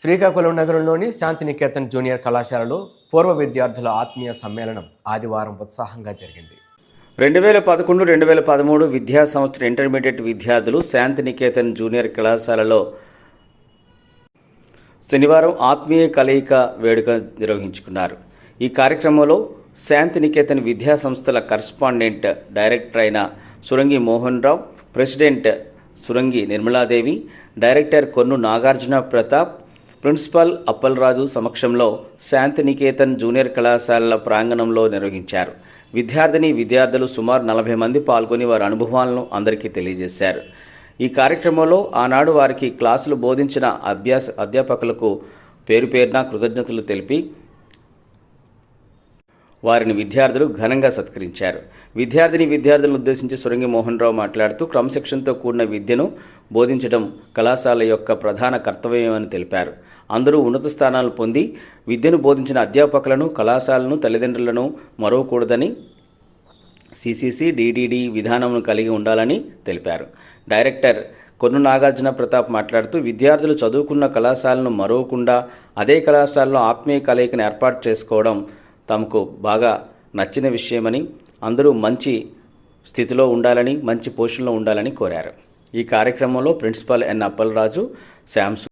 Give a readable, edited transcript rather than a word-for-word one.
శ్రీకాకుళం నగరంలోని శాంతినికేతన్ జూనియర్ కళాశాలలో పూర్వ విద్యార్థుల ఆత్మీయ సమ్మేళనం ఆదివారం ఉత్సాహంగా జరిగింది. 2011-2013 విద్యా సంవత్సర ఇంటర్మీడియట్ విద్యార్థులు శాంతినికేతన్ జూనియర్ కళాశాలలో శనివారం ఆత్మీయ కలయిక వేడుక నిర్వహించుకున్నారు. ఈ కార్యక్రమంలో శాంతినికేతన్ విద్యా సంస్థల కరస్పాండెంట్ డైరెక్టర్ అయిన Surangi Mohan Rao, president Surangi Nirmaladevi, director Konnu Nagarjuna Pratap, principal Appalaraju సమక్షంలో శాంతినికేతన్ జూనియర్ కళాశాలల ప్రాంగణంలో నిర్వహించారు. విద్యార్థులు సుమారు 40 మంది పాల్గొని వారి అనుభవాలను అందరికీ తెలియజేశారు. ఈ కార్యక్రమంలో ఆనాడు వారికి క్లాసులు బోధించిన అధ్యాపకులకు పేరున కృతజ్ఞతలు తెలిపి వారిని విద్యార్థులు ఘనంగా సత్కరించారు. విద్యార్థులను ఉద్దేశించి సురంగి మోహన్ రావు మాట్లాడుతూ క్రమశిక్షణతో కూడిన విద్యను బోధించడం కళాశాల యొక్క ప్రధాన కర్తవ్యమని తెలిపారు. అందరూ ఉన్నత స్థానాలు పొంది విద్యను బోధించిన అధ్యాపకులను, కళాశాలను, తల్లిదండ్రులను మరవకూడదని సిసిసి డిడిడి విధానంను కలిగి ఉండాలని తెలిపారు. డైరెక్టర్ కొన్ను నాగార్జున ప్రతాప్ మాట్లాడుతూ విద్యార్థులు చదువుకున్న కళాశాలను మరవకుండా అదే కళాశాలలో ఆత్మీయ కలయికను ఏర్పాటు చేసుకోవడం తమకు బాగా నచ్చిన విషయమని, అందరూ మంచి స్థితిలో ఉండాలని, మంచి పొజిషన్లో ఉండాలని కోరారు. ఈ కార్యక్రమంలో ప్రిన్సిపల్ ఎన్ అప్పలరాజు, శాంసు